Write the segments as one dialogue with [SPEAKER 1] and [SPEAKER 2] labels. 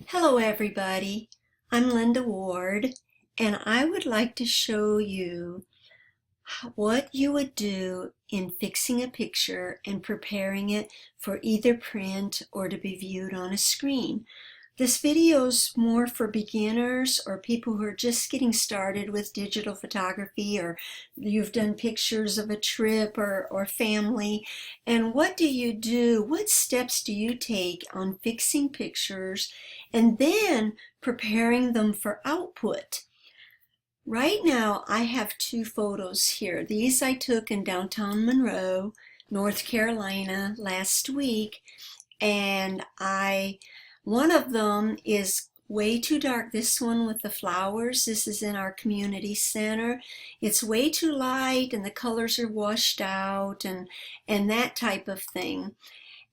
[SPEAKER 1] Hello everybody, I'm Linda Ward and I would like to show you what you would do in fixing a picture and preparing it for either print or to be viewed on a screen. This video is more for beginners or people who are just getting started with digital photography, or you've done pictures of a trip or family. And what do you do? What steps do you take on fixing pictures and then preparing them for output? Right now I have two photos here. These I took in downtown Monroe, North Carolina last week, and one of them is way too dark. This one with the flowers, this is in our community center. It's way too light and the colors are washed out and that type of thing.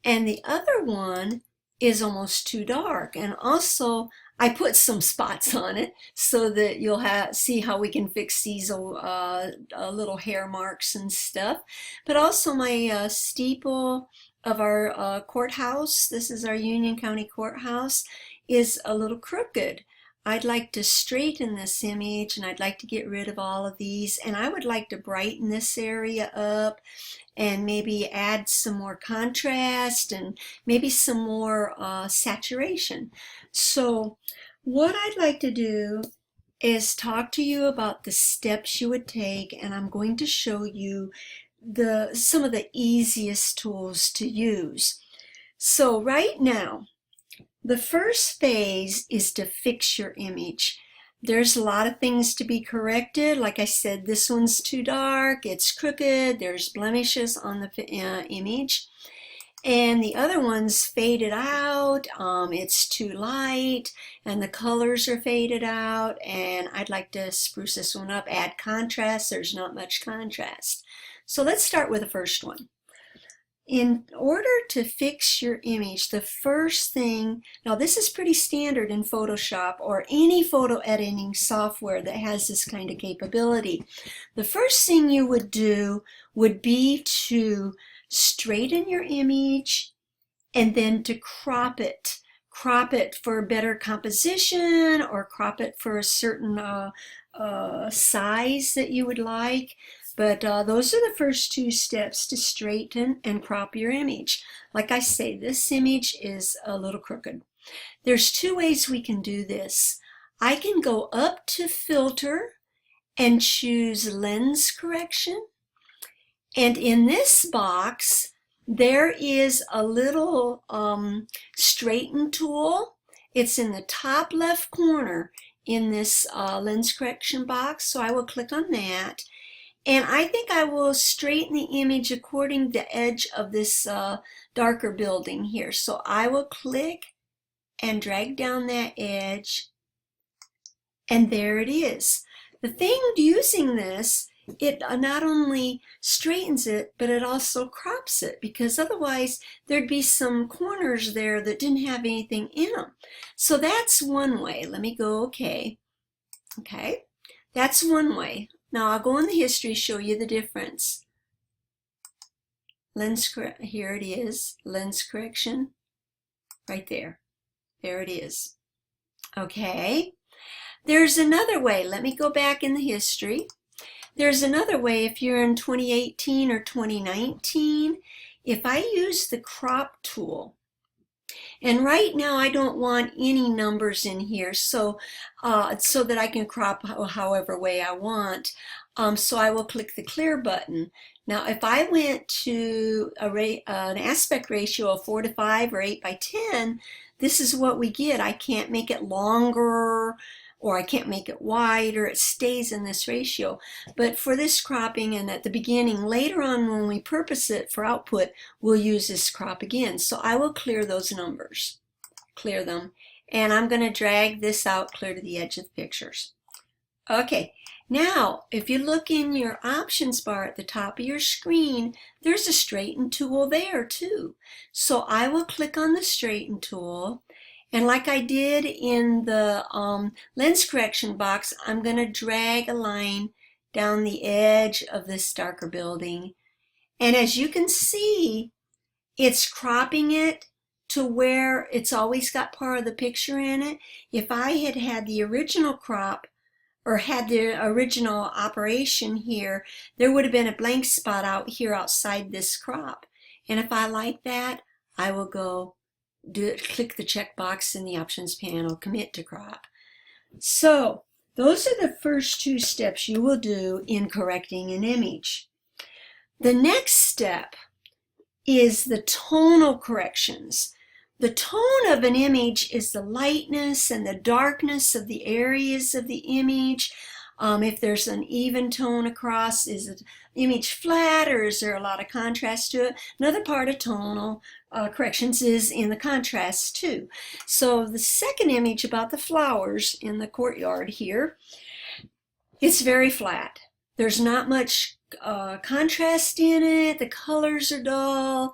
[SPEAKER 1] And the other one is almost too dark. And also I put some spots on it so that you'll see how we can fix these little hair marks and stuff. But also my steeple of our courthouse, this is our Union County Courthouse, is a little crooked. I'd like to straighten this image and I'd like to get rid of all of these, and I would like to brighten this area up and maybe add some more contrast and maybe some more saturation. So what I'd like to do is talk to you about the steps you would take, and I'm going to show you some of the easiest tools to use. So right now, the first phase is to fix your image. There's a lot of things to be corrected. Like I said, this one's too dark, it's crooked, there's blemishes on the image. And the other one's faded out, it's too light, and the colors are faded out, and I'd like to spruce this one up, add contrast. There's not much contrast. So let's start with the first one. In order to fix your image, the first thing, now this is pretty standard in Photoshop or any photo editing software that has this kind of capability. The first thing you would do would be to straighten your image and then to crop it. Crop it for better composition or crop it for a certain size that you would like. But those are the first two steps to straighten and crop your image. Like I say, this image is a little crooked. There's two ways we can do this. I can go up to filter and choose lens correction. And in this box, there is a little straighten tool. It's in the top left corner in this lens correction box. So I will click on that. And I think I will straighten the image according to the edge of this darker building here. So I will click and drag down that edge, and there it is. The thing using this, it not only straightens it, but it also crops it, because otherwise there'd be some corners there that didn't have anything in them. So that's one way. Let me go okay. Okay, that's one way. Now I'll go in the history, show you the difference. Here it is, lens correction, right there. There it is. Okay, there's another way. Let me go back in the history. There's another way if you're in 2018 or 2019. If I use the crop tool, and right now I don't want any numbers in here, so that I can crop however way I want. So I will click the clear button. Now if I went to an aspect ratio of 4:5 or 8:10, this is what we get. I can't make it longer or I can't make it wider. It stays in this ratio. But for this cropping and at the beginning, later on when we purpose it for output, we'll use this crop again. So I will clear those numbers, clear them, and I'm going to drag this out clear to the edge of the pictures. Okay, now if you look in your options bar at the top of your screen, there's a straighten tool there too. So I will click on the straighten tool, and like I did in the lens correction box, I'm going to drag a line down the edge of this darker building. And as you can see, it's cropping it to where it's always got part of the picture in it. If I had had the original crop or had the original operation here, there would have been a blank spot out here outside this crop. And if I like that, I will go click the checkbox in the options panel, commit to crop. So those are the first two steps you will do in correcting an image. The next step is the tonal corrections. The tone of an image is the lightness and the darkness of the areas of the image. If there's an even tone across, is the image flat or is there a lot of contrast to it? Another part of tonal corrections is in the contrast too. So the second image about the flowers in the courtyard here, it's very flat. There's not much contrast in it. The colors are dull.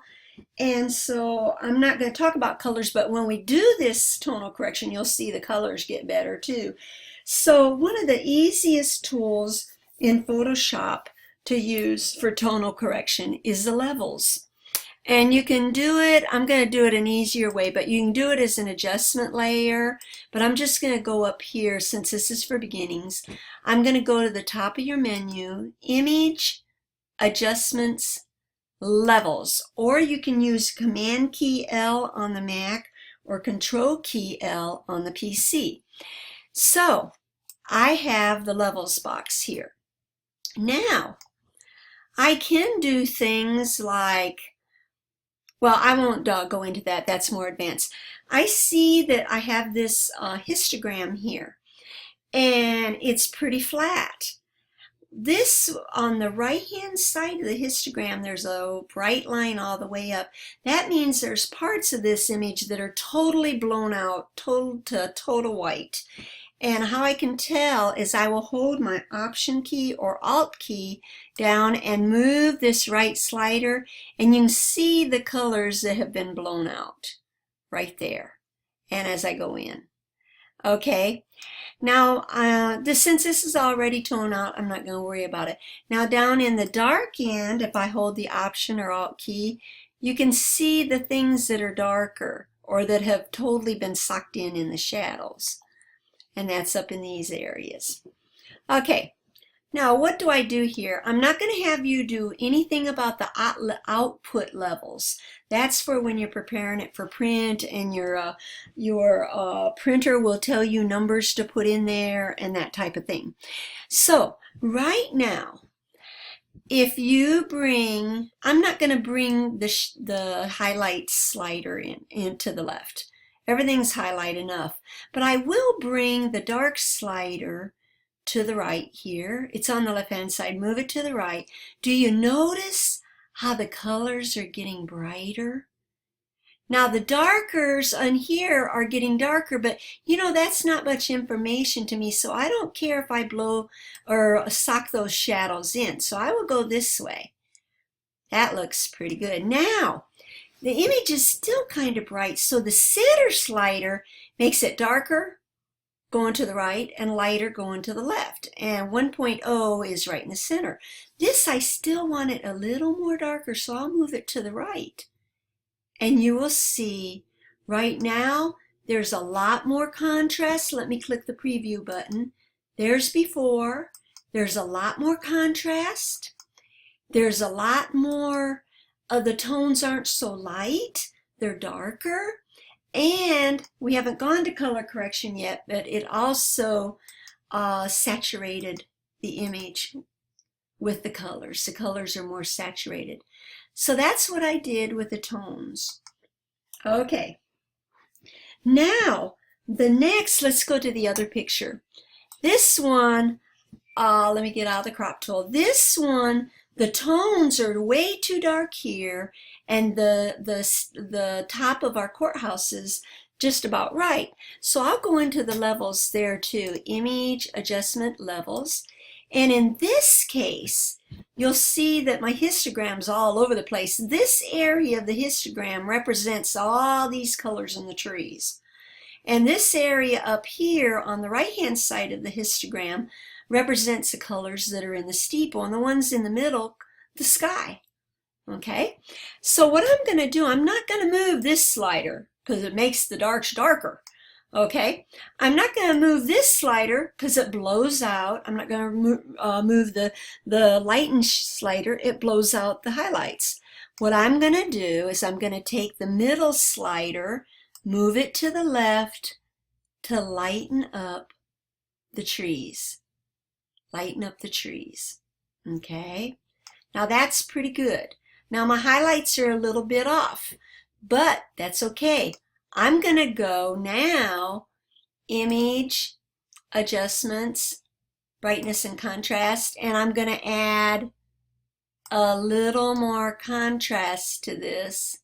[SPEAKER 1] And so I'm not going to talk about colors, but when we do this tonal correction, you'll see the colors get better too. So one of the easiest tools in Photoshop to use for tonal correction is the levels. And you can do it, I'm going to do it an easier way, but you can do it as an adjustment layer. But I'm just going to go up here, since this is for beginnings. I'm going to go to the top of your menu, Image, Adjustments, Levels. Or you can use Command key L on the Mac or Control key L on the PC. So I have the levels box here. Now, I can do things like, well, I won't go into that. That's more advanced. I see that I have this histogram here, and it's pretty flat. This, on the right-hand side of the histogram, there's a bright line all the way up. That means there's parts of this image that are totally blown out, total white. And how I can tell is I will hold my Option key or Alt key down and move this right slider, and you can see the colors that have been blown out right there. And as I go in. Okay, now since this is already toned out, I'm not going to worry about it. Now down in the dark end, if I hold the Option or Alt key, you can see the things that are darker or that have totally been sucked in the shadows. And that's up in these areas. Okay, now what do I do here? I'm not going to have you do anything about the output levels. That's for when you're preparing it for print, and your printer will tell you numbers to put in there and that type of thing. So right now, if you bring, I'm not going to bring the highlight slider into the left. Everything's highlight enough, but I will bring the dark slider to the right here. It's on the left-hand side. Move it to the right. Do you notice how the colors are getting brighter? Now the darkers on here are getting darker, but you know, that's not much information to me, so I don't care if I blow or sock those shadows in. So I will go this way. That looks pretty good. Now, the image is still kind of bright, so the center slider makes it darker going to the right and lighter going to the left. And 1.0 is right in the center. This, I still want it a little more darker, so I'll move it to the right. And you will see right now there's a lot more contrast. Let me click the preview button. There's before. There's a lot more contrast. There's a lot more. The tones aren't so light, they're darker, and we haven't gone to color correction yet, but it also saturated the image with the colors. The colors are more saturated. So that's what I did with the tones. Okay, now the next, let's go to the other picture. This one, let me get out the crop tool. This one, the tones are way too dark here, and the top of our courthouse is just about right. So I'll go into the levels there too, Image, Adjustment, Levels. And in this case, you'll see that my histogram's all over the place. This area of the histogram represents all these colors in the trees. And this area up here on the right-hand side of the histogram represents the colors that are in the steeple, and the ones in the middle, the sky. Okay, so what I'm going to do, I'm not going to move this slider. because it makes the darks darker. Okay, I'm not going to move this slider because it blows out. I'm not going to move the lighten slider. It blows out the highlights. What I'm going to do is I'm going to take the middle slider, move it to the left to lighten up the trees. Lighten up the trees. Okay, now that's pretty good. Now my highlights are a little bit off, but that's okay. I'm going to go now, image, adjustments, brightness and contrast, and I'm going to add a little more contrast to this.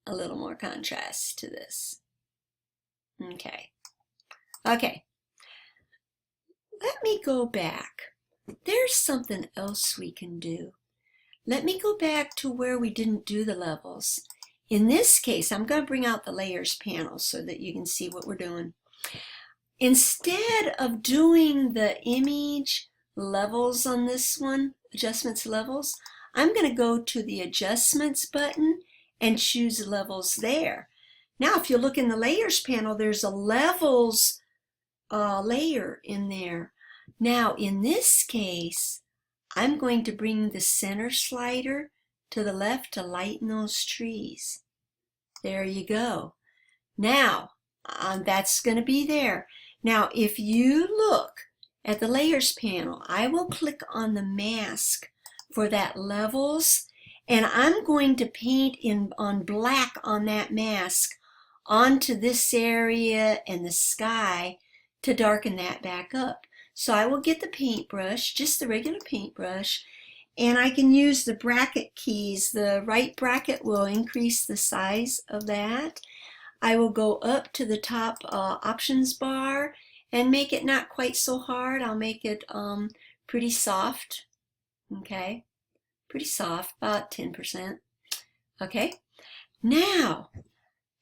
[SPEAKER 1] A little more contrast to this. Okay. Okay. Let me go back. There's something else we can do. Let me go back to where we didn't do the levels. In this case, I'm going to bring out the layers panel so that you can see what we're doing. Instead of doing the image levels on this one, adjustments levels, I'm going to go to the adjustments button and choose levels there. Now, if you look in the layers panel, there's a levels layer in there. Now, in this case, I'm going to bring the center slider to the left to lighten those trees. There you go. Now, that's going to be there. Now, if you look at the layers panel, I will click on the mask for that levels, and I'm going to paint on black on that mask onto this area and the sky to darken that back up. So I will get the paintbrush, just the regular paintbrush, and I can use the bracket keys. The right bracket will increase the size of that. I will go up to the top options bar and make it not quite so hard. I'll make it pretty soft. Okay, pretty soft, about 10%. Okay, now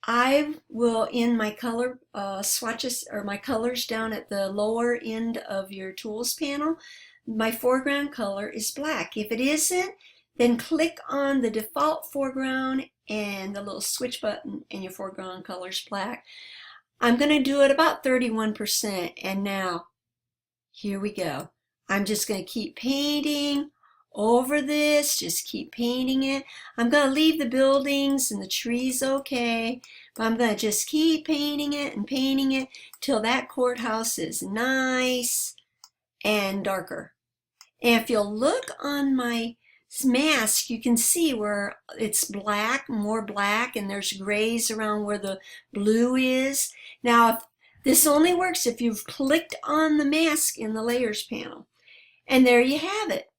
[SPEAKER 1] I will, in my color swatches, or my colors down at the lower end of your tools panel, my foreground color is black. If it isn't, then click on the default foreground and the little switch button and your foreground color is black. I'm going to do it about 31%, and now here we go. I'm just going to keep painting over this, just keep painting it. I'm going to leave the buildings and the trees okay, but I'm going to just keep painting it till that courthouse is nice and darker. And if you'll look on my mask, you can see where it's black, more black, and there's grays around where the blue is. Now, this only works if you've clicked on the mask in the layers panel. And there you have it.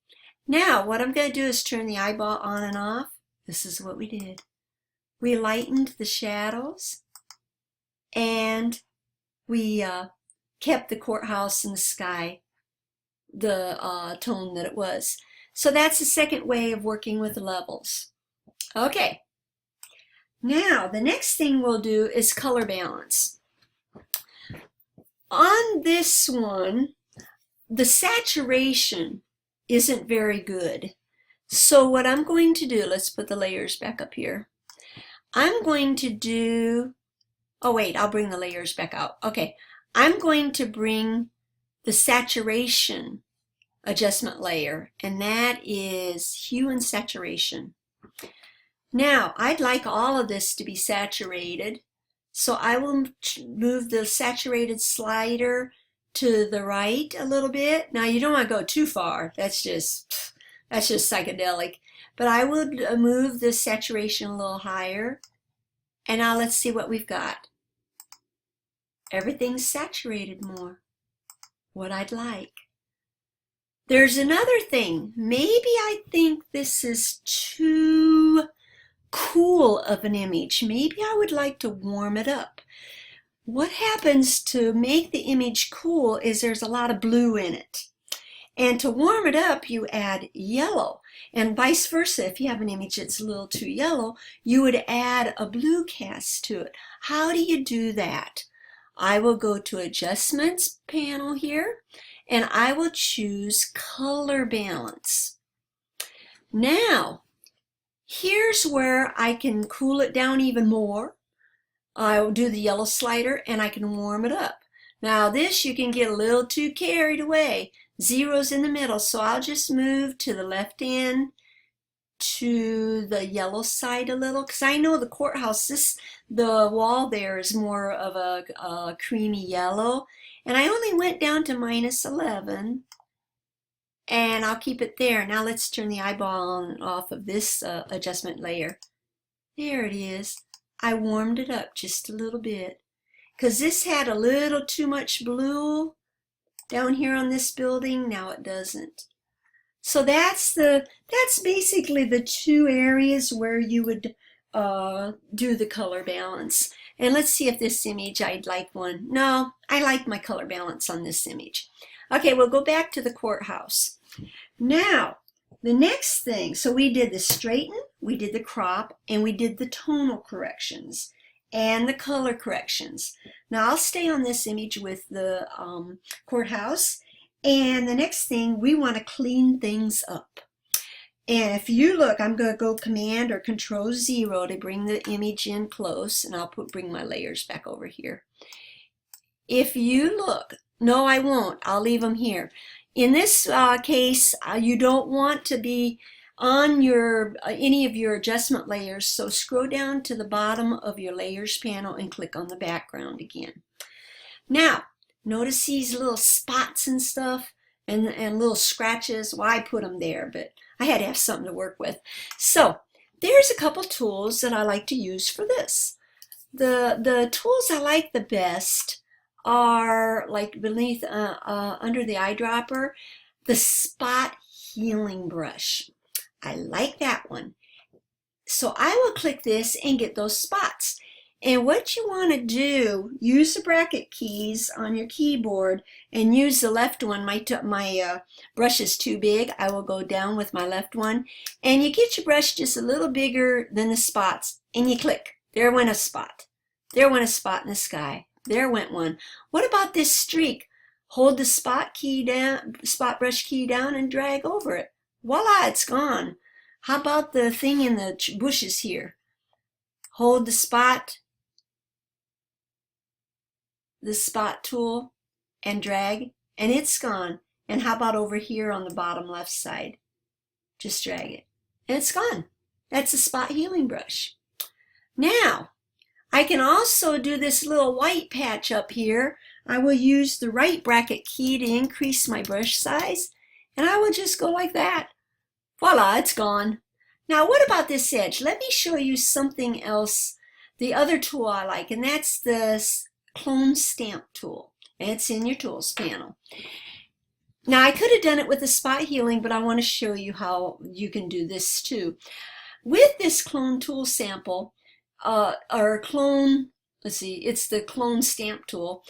[SPEAKER 1] Now, what I'm going to do is turn the eyeball on and off. This is what we did. We lightened the shadows, and we kept the courthouse and the sky the tone that it was. So that's the second way of working with the levels. Okay, now the next thing we'll do is color balance. On this one, the saturation isn't very good. So what I'm going to do, let's put the layers back up here. I'm going to do, oh wait, I'll bring the layers back out. Okay, I'm going to bring the saturation adjustment layer, and that is hue and saturation. Now, I'd like all of this to be saturated, so I will move the saturated slider to the right a little bit. Now, you don't want to go too far. That's just psychedelic. But I would move the saturation a little higher. And now let's see what we've got. Everything's saturated more. What I'd like. There's another thing. Maybe I think this is too cool of an image. Maybe I would like to warm it up. What happens to make the image cool is there's a lot of blue in it. And to warm it up, you add yellow. And vice versa, if you have an image that's a little too yellow, you would add a blue cast to it. How do you do that? I will go to Adjustments panel here, and I will choose Color Balance. Now, here's where I can cool it down even more, I'll do the yellow slider and I can warm it up. Now this you can get a little too carried away. Zero's in the middle, so I'll just move to the left end to the yellow side a little, because I know the courthouse, the wall there is more of a creamy yellow, and I only went down to -11, and I'll keep it there. Now let's turn the eyeball on off of this adjustment layer. There it is. I warmed it up just a little bit because this had a little too much blue down here on this building. Now it doesn't. So that's basically the two areas where you would do the color balance. And let's see if this image, I'd like one. No, I like my color balance on this image. Okay, we'll go back to the courthouse. Now, the next thing, so we did the straighten, we did the crop, and we did the tonal corrections and the color corrections. Now I'll stay on this image with the courthouse, and the next thing, we want to clean things up. And if you look, I'm going to go Command or Control 0 to bring the image in close, and I'll bring my layers back over here. If you look, no I won't, I'll leave them here. In this case, you don't want to be on your any of your adjustment layers, so scroll down to the bottom of your layers panel and click on the background again. Now, notice these little spots and stuff and little scratches. Well, I put them there, but I had to have something to work with. So there's a couple tools that I like to use for this. The tools I like the best are like beneath under the eyedropper, the spot healing brush. I like that one. So I will click this and get those spots. And what you want to do, use the bracket keys on your keyboard and use the left one. My brush is too big. I will go down with my left one. And you get your brush just a little bigger than the spots and you click. There went a spot. There went a spot in the sky. There went one. What about this streak? Hold the spot key down, spot brush key down and drag over it. Voila, it's gone. How about the thing in the bushes here? Hold the spot tool and drag, and it's gone. And how about over here on the bottom left side? Just drag it, and it's gone. That's a spot healing brush. Now, I can also do this little white patch up here. I will use the right bracket key to increase my brush size, and I will just go like that. Voila, it's gone. Now, what about this edge? Let me show you something else, the other tool I like, and that's the clone stamp tool. It's in your tools panel. Now, I could have done it with the spot healing, but I want to show you how you can do this too. With this clone tool sample, or clone, let's see, it's the clone stamp tool,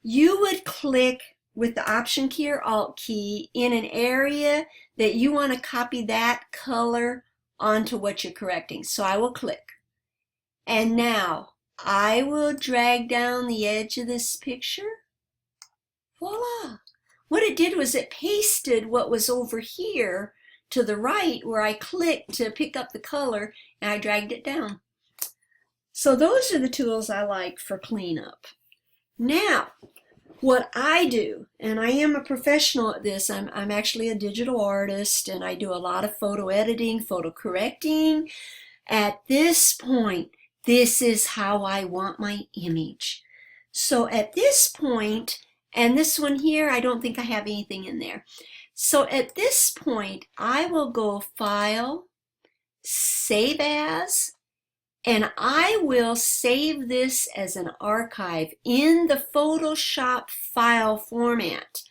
[SPEAKER 1] you would click with the Option key or Alt key in an area that you want to copy that color onto what you're correcting. So I will click. And now I will drag down the edge of this picture. Voila! What it did was it pasted what was over here to the right where I clicked to pick up the color, and I dragged it down. So those are the tools I like for cleanup. Now, what I do, and I am a professional at this, I'm actually a digital artist, and I do a lot of photo editing, photo correcting. At this point, this is how I want my image. So at this point, and this one here, I don't think I have anything in there. So at this point, I will go File, Save As, and I will save this as an archive in the Photoshop file format.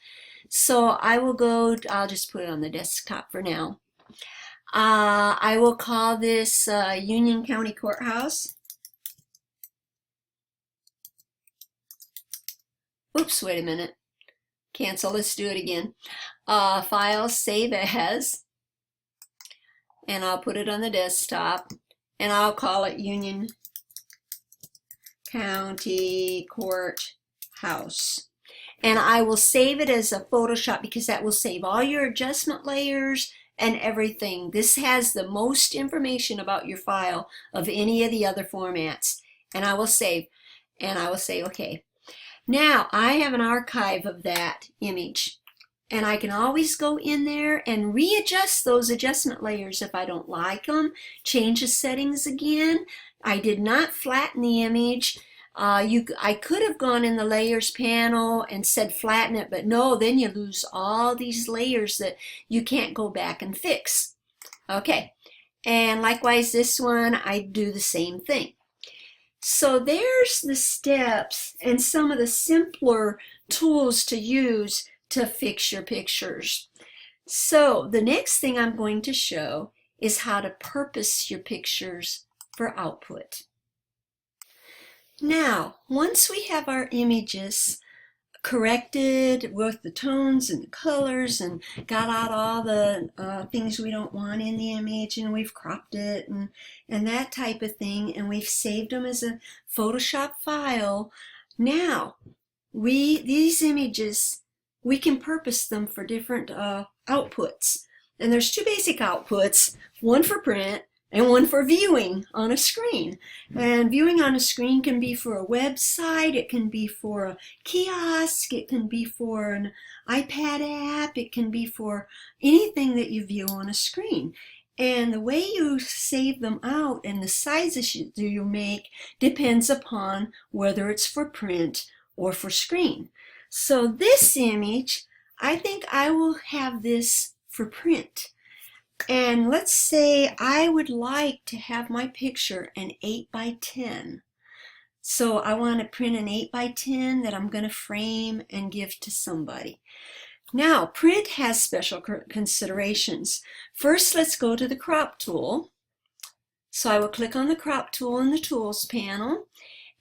[SPEAKER 1] So I will go, I'll just put it on the desktop for now. I will call this Union County Courthouse. Oops, wait a minute. Cancel, let's do it again. File, Save As, and I'll put it on the desktop. And I'll call it Union County Courthouse. And I will save it as a Photoshop because that will save all your adjustment layers and everything. This has the most information about your file of any of the other formats. And I will save. and I will say okay. Now I have an archive of that image, and I can always go in there and readjust those adjustment layers if I don't like them, change the settings again. I did not flatten the image. I could have gone in the layers panel and said flatten it, but no, then you lose all these layers that you can't go back and fix. Okay, and likewise this one, I do the same thing. So there's the steps and some of the simpler tools to use to fix your pictures. So the next thing I'm going to show is how to purpose your pictures for output. Now, once we have our images corrected with the tones and the colors and got out all the things we don't want in the image, and we've cropped it and that type of thing, and we've saved them as a Photoshop file, now these images, we can purpose them for different outputs. And there's two basic outputs, one for print and one for viewing on a screen. And viewing on a screen can be for a website, it can be for a kiosk, it can be for an iPad app, it can be for anything that you view on a screen. And the way you save them out and the sizes you make depends upon whether it's for print or for screen. So this image, I think I will have this for print. And let's say I would like to have my picture an 8 by 10. So I want to print an 8 by 10 that I'm going to frame and give to somebody. Now, print has special considerations. First, let's go to the crop tool. So I will click on the crop tool in the tools panel.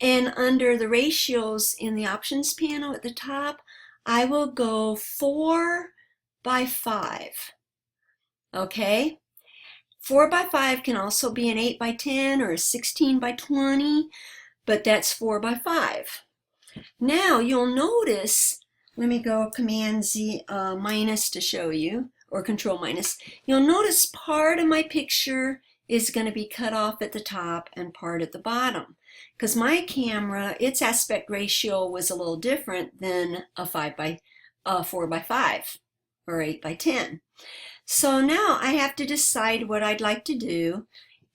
[SPEAKER 1] And under the ratios in the options panel at the top, I will go 4 by 5. Okay, 4 by 5 can also be an 8 by 10 or a 16 by 20, but that's 4 by 5. Now you'll notice, let me go Command Z minus to show you, or Control minus. You'll notice part of my picture is going to be cut off at the top and part at the bottom, because my camera, its aspect ratio was a little different than a 4 by 5 or 8 by 10. So now I have to decide what I'd like to do,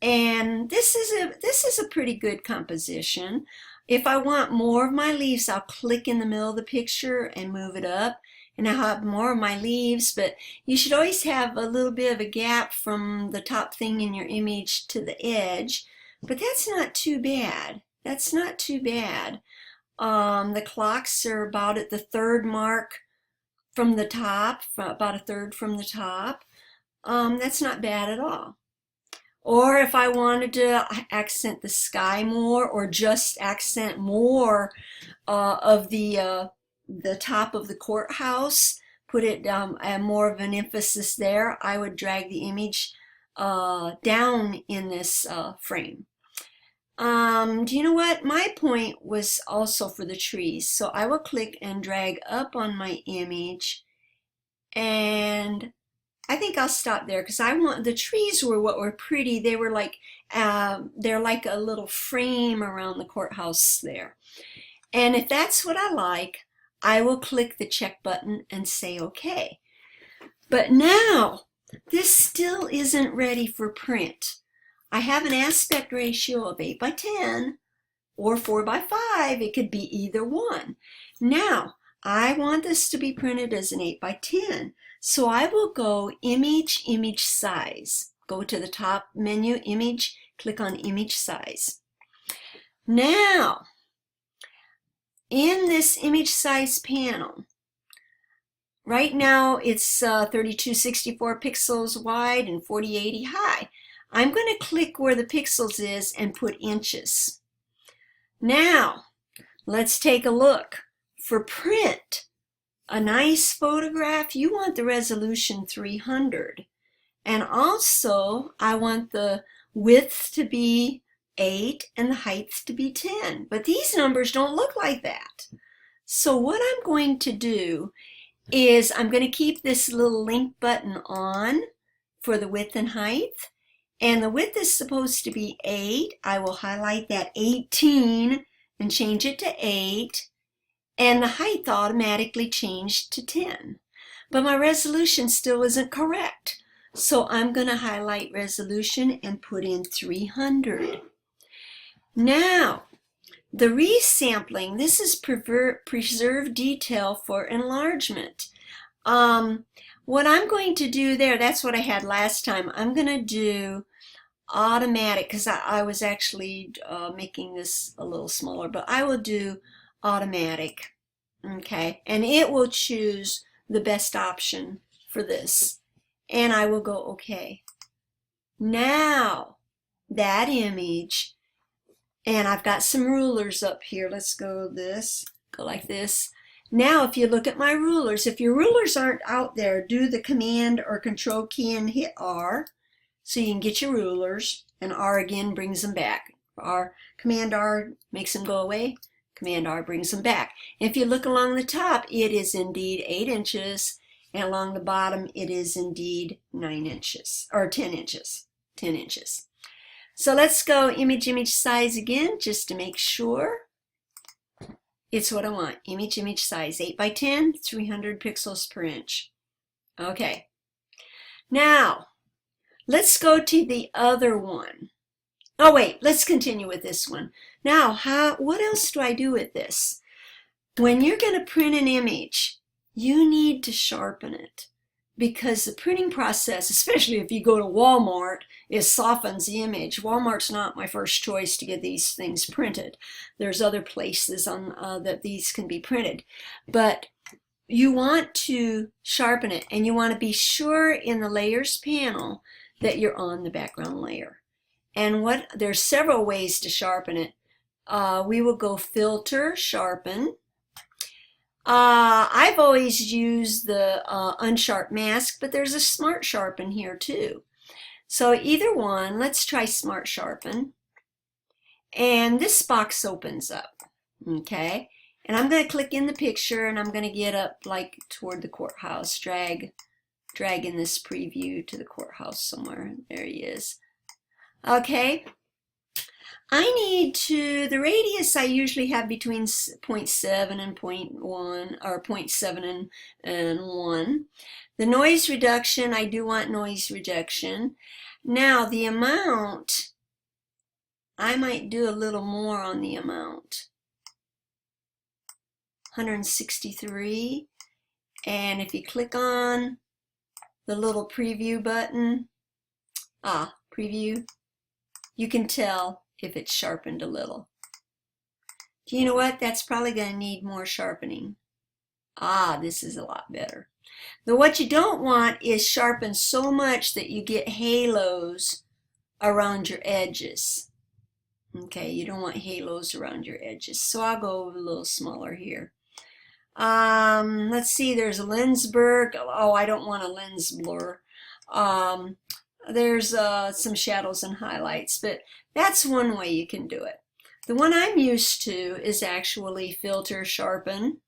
[SPEAKER 1] and this is a pretty good composition. If I want more of my leaves, I'll click in the middle of the picture and move it up, and I'll have more of my leaves, but you should always have a little bit of a gap from the top thing in your image to the edge, but that's not too bad. That's not too bad. The clocks are about at the third mark from the top, about a third from the top. That's not bad at all. Or if I wanted to accent the sky more, or just accent more of the top of the courthouse, put it more of an emphasis there, I would drag the image down in this frame. Do you know what? My point was also for the trees. So I will click and drag up on my image, and I think I'll stop there because I want the trees were what were pretty. They were like they're like a little frame around the courthouse there. And if that's what I like, I will click the check button and say okay. But now this still isn't ready for print. I have an aspect ratio of 8 by 10 or 4 by 5. It could be either one. Now, I want this to be printed as an 8 by 10. So I will go Image, Image Size. Go to the top menu, Image, click on Image Size. Now, in this Image Size panel, right now it's 3264 pixels wide and 4080 high. I'm going to click where the pixels is and put inches. Now, let's take a look. For print, a nice photograph, you want the resolution 300. And also, I want the width to be 8 and the height to be 10. But these numbers don't look like that. So what I'm going to do is I'm going to keep this little link button on for the width and height. And the width is supposed to be 8. I will highlight that 18 and change it to 8, and the height automatically changed to 10. But my resolution still isn't correct. So I'm going to highlight resolution and put in 300. Now, the resampling, this is preserve detail for enlargement. What I'm going to do there, that's what I had last time. I'm going to do automatic, because I was actually making this a little smaller, but I will do automatic. Okay, and it will choose the best option for this. And I will go okay. Now, that image, and I've got some rulers up here. Let's go like this. Now, if you look at my rulers, if your rulers aren't out there, do the Command or Control key and hit R so you can get your rulers, and R again brings them back. Command R makes them go away. Command R brings them back. If you look along the top, it is indeed 8 inches, and along the bottom, it is indeed 9 inches, or 10 inches. 10 inches. So let's go image size again, just to make sure. It's what I want. Image size, 8 by 10, 300 pixels per inch. Okay. Now, let's go to the other one. Oh wait, let's continue with this one. Now, what else do I do with this? When you're going to print an image, you need to sharpen it, because the printing process, especially if you go to Walmart, it softens the image. Walmart's not my first choice to get these things printed. There's other places that these can be printed. But you want to sharpen it, and you want to be sure in the layers panel that you're on the background layer. And there's several ways to sharpen it. We will go filter, sharpen. I've always used the unsharp mask, but there's a smart sharpen here too. So either one, let's try smart sharpen. And this box opens up, okay? And I'm going to click in the picture, and I'm going to get up like toward the courthouse, dragging this preview to the courthouse somewhere. There he is. Okay. I need the radius I usually have between 0.7 and 0.1, or 0.7 and 1. The noise reduction, I do want noise reduction. Now the amount, I might do a little more on the amount. 163. And if you click on the little preview button, preview, you can tell if it's sharpened a little. Do you know what? That's probably going to need more sharpening. This is a lot better. Now what you don't want is sharpen so much that you get halos around your edges. Okay, you don't want halos around your edges. So I'll go a little smaller here. Let's see, there's a lens blur. Oh, I don't want a lens blur. There's some shadows and highlights, but that's one way you can do it. The one I'm used to is actually filter, sharpen,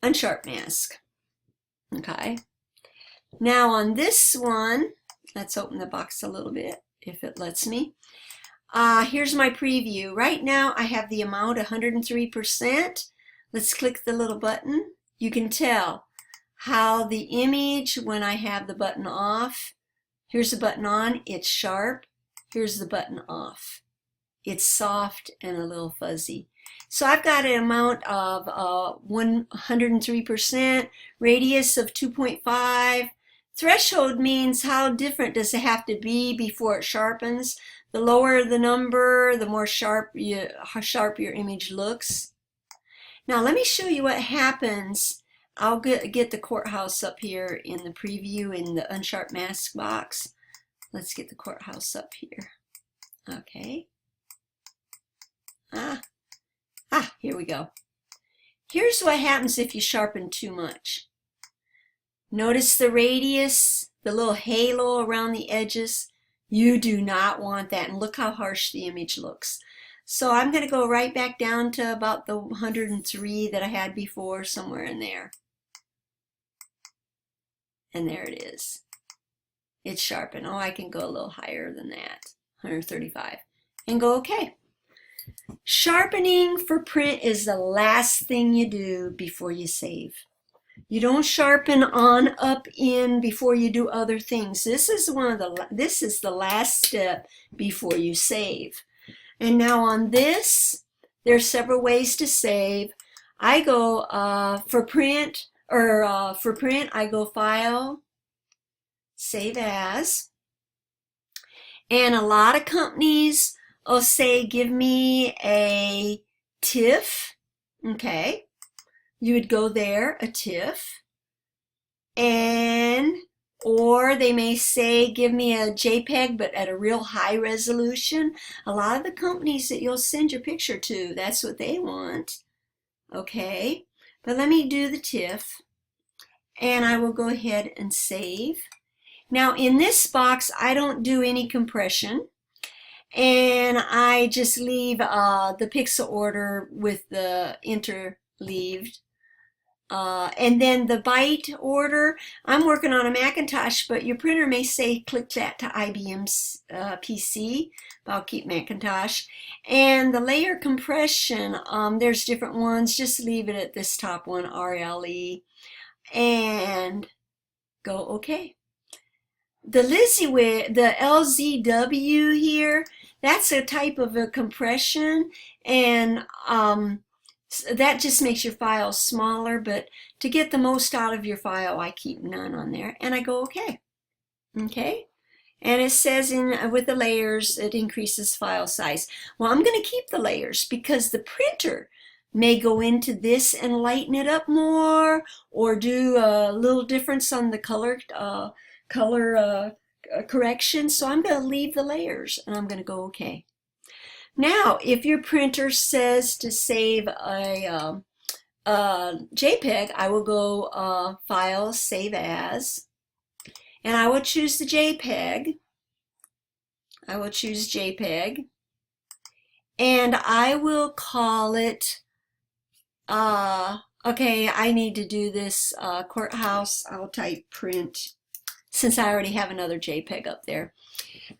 [SPEAKER 1] unsharp mask. Okay. Now on this one, let's open the box a little bit if it lets me. Here's my preview. Right now I have the amount 103%. Let's click the little button. You can tell how the image, when I have the button off, here's the button on, it's sharp. Here's the button off. It's soft and a little fuzzy. So I've got an amount of 103%, radius of 2.5. Threshold means how different does it have to be before it sharpens. The lower the number, the more sharp how sharp your image looks. Now let me show you what happens. I'll get the courthouse up here in the preview in the unsharp mask box. Let's get the courthouse up here. Okay. Here we go. Here's what happens if you sharpen too much. Notice the radius, the little halo around the edges. You do not want that, and look how harsh the image looks. So I'm going to go right back down to about the 103 that I had before, somewhere in there. And there it is. It's sharpened. Oh, I can go a little higher than that, 135, and go okay. Sharpening for print is the last thing you do before you save. You don't sharpen on up in before you do other things. This is the last step before you save. And now on this, there's several ways to save. I go for print, I go File, Save As. And a lot of companies will say, give me a TIFF. Okay. You would go there, a TIFF. Or they may say, give me a JPEG, but at a real high resolution. A lot of the companies that you'll send your picture to, that's what they want. Okay. But let me do the TIFF. And I will go ahead and save. Now in this box, I don't do any compression, and I just leave the pixel order with the interleaved. And then the byte order, I'm working on a Macintosh, but your printer may say click that to IBM's PC, but I'll keep Macintosh. And the layer compression, there's different ones, just leave it at this top one, RLE, and go OK. The LZW here, that's a type of a compression, and that just makes your file smaller, but to get the most out of your file, I keep none on there, and I go OK. Okay, and it says with the layers, it increases file size. Well, I'm going to keep the layers because the printer may go into this and lighten it up more, or do a little difference on the color correction. So I'm going to leave the layers, and I'm going to go OK. Now, if your printer says to save a JPEG, I will go File, Save As, and I will choose the JPEG. I will choose JPEG, and I will call it, okay, I need to do this courthouse. I'll type print, since I already have another JPEG up there.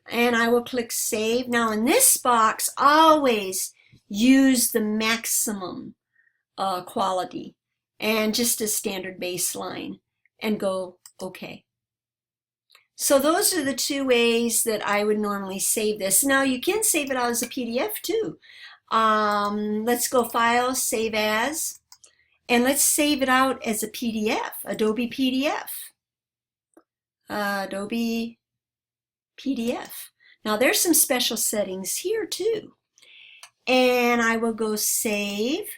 [SPEAKER 1] And I will click Save. Now in this box, always use the maximum quality and just a standard baseline, and go OK. So those are the two ways that I would normally save this. Now you can save it out as a PDF too. Let's go File, Save As, and let's save it out as a PDF, Adobe PDF. Adobe PDF. Now there's some special settings here too. And I will go Save,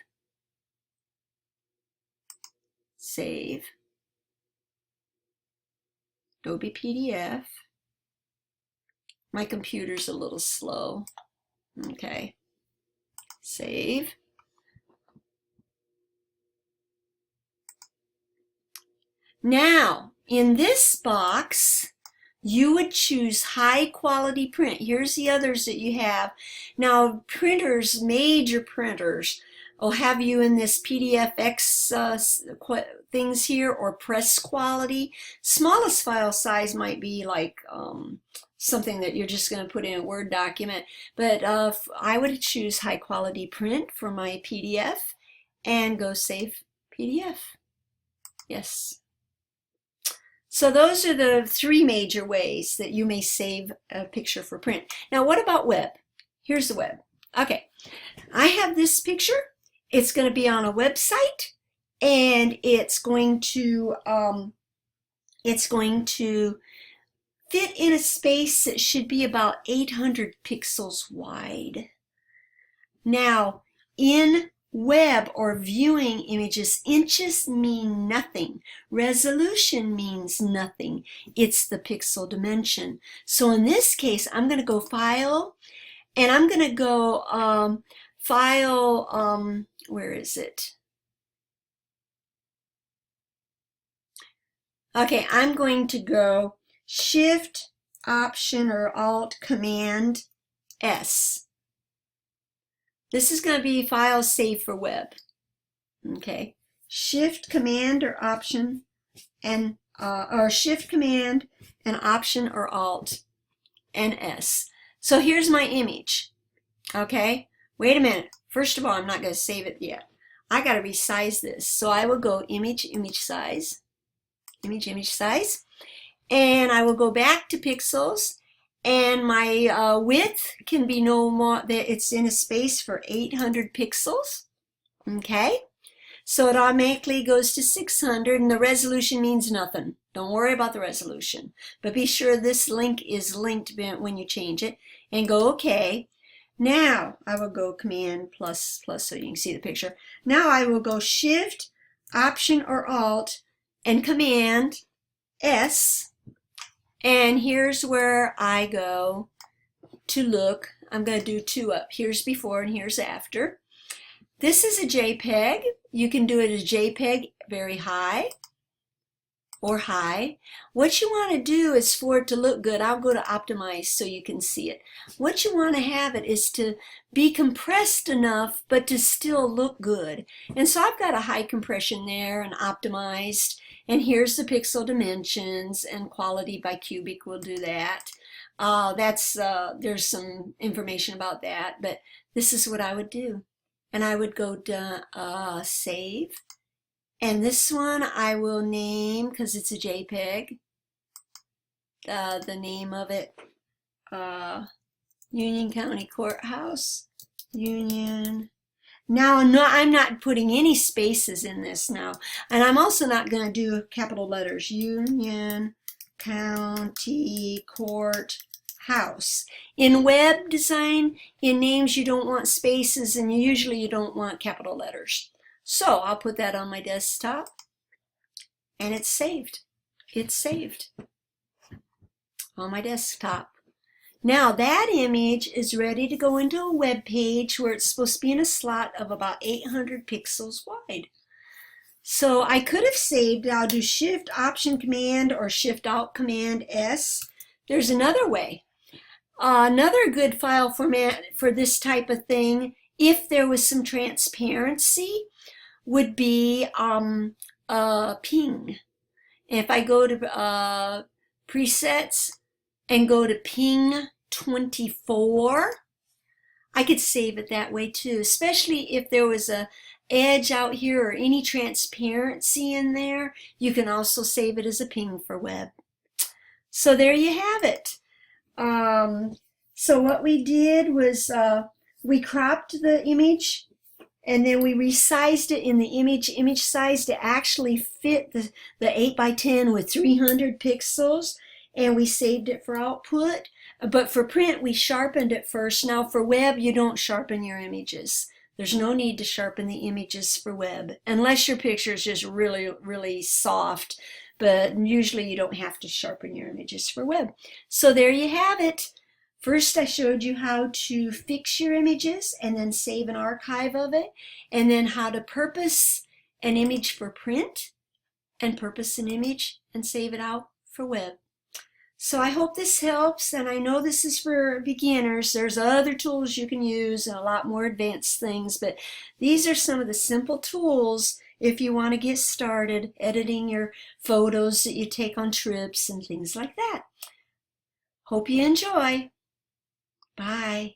[SPEAKER 1] Save, Adobe PDF. My computer's a little slow. Okay. Save. Now, in this box, you would choose high quality print. Here's the others that you have. Now, printers, major printers, will have you in this PDFX things here, or press quality. Smallest file size might be like something that you're just going to put in a Word document. But I would choose high quality print for my PDF and go Save PDF. Yes. So those are the three major ways that you may save a picture for print. Now what about web? Here's the web. Okay, I have this picture. It's going to be on a website, and it's going to fit in a space that should be about 800 pixels wide. Now in web or viewing images, inches mean nothing. Resolution means nothing. It's the pixel dimension. So in this case, I'm going to go File, and I'm going to go File, where is it? Okay, I'm going to go Shift, Option, or Alt, Command, S. This is going to be File Save for Web. Okay, Shift, Command, or Option, and or Shift, Command, and Option, or Alt, and S. So here's my image. Okay, wait a minute. First of all, I'm not going to save it yet. I got to resize this. So I will go image, image size, image, image size, and I will go back to pixels, and my width can be no more, it's in a space for 800 pixels, okay? So it automatically goes to 600, and the resolution means nothing. Don't worry about the resolution, but be sure this link is linked when you change it, and go OK. Now I will go Command plus so you can see the picture. Now I will go Shift, Option or Alt, and Command S, and here's where I go to look. I'm going to do two up. Here's before and here's after. This is a JPEG. You can do it as JPEG very high or high. What you want to do is for it to look good. I'll go to optimize so you can see it. What you want to have it is to be compressed enough but to still look good. And so I've got a high compression there and optimized. And here's the pixel dimensions, and quality by cubic will do that. There's some information about that, but this is what I would do. And I would go to save. And this one I will name, because it's a JPEG, the name of it, Union County Courthouse, Union. Now, no, I'm not putting any spaces in this now. And I'm also not going to do capital letters. Union County Courthouse. In web design, in names you don't want spaces, and usually you don't want capital letters. So I'll put that on my desktop, and it's saved. It's saved on my desktop. Now that image is ready to go into a web page where it's supposed to be in a slot of about 800 pixels wide. So I could have saved, I'll do Shift, Option, Command, or Shift, Alt, Command, S. There's another way. Another good file format for this type of thing, if there was some transparency, would be ping. If I go to presets and go to ping 24, I could save it that way too, especially if there was a edge out here or any transparency in there. You can also save it as a ping for web. So there you have it. So what we did was we cropped the image, and then we resized it in the image size to actually fit the 8x10 with 300 pixels, and we saved it for output. But for print, we sharpened it first. Now for web, you don't sharpen your images. There's no need to sharpen the images for web, unless your picture is just really, really soft. But usually you don't have to sharpen your images for web. So there you have it. First, I showed you how to fix your images and then save an archive of it, and then how to purpose an image for print and purpose an image and save it out for web. So I hope this helps, and I know this is for beginners. There's other tools you can use and a lot more advanced things, but these are some of the simple tools if you want to get started editing your photos that you take on trips and things like that. Hope you enjoy. Bye.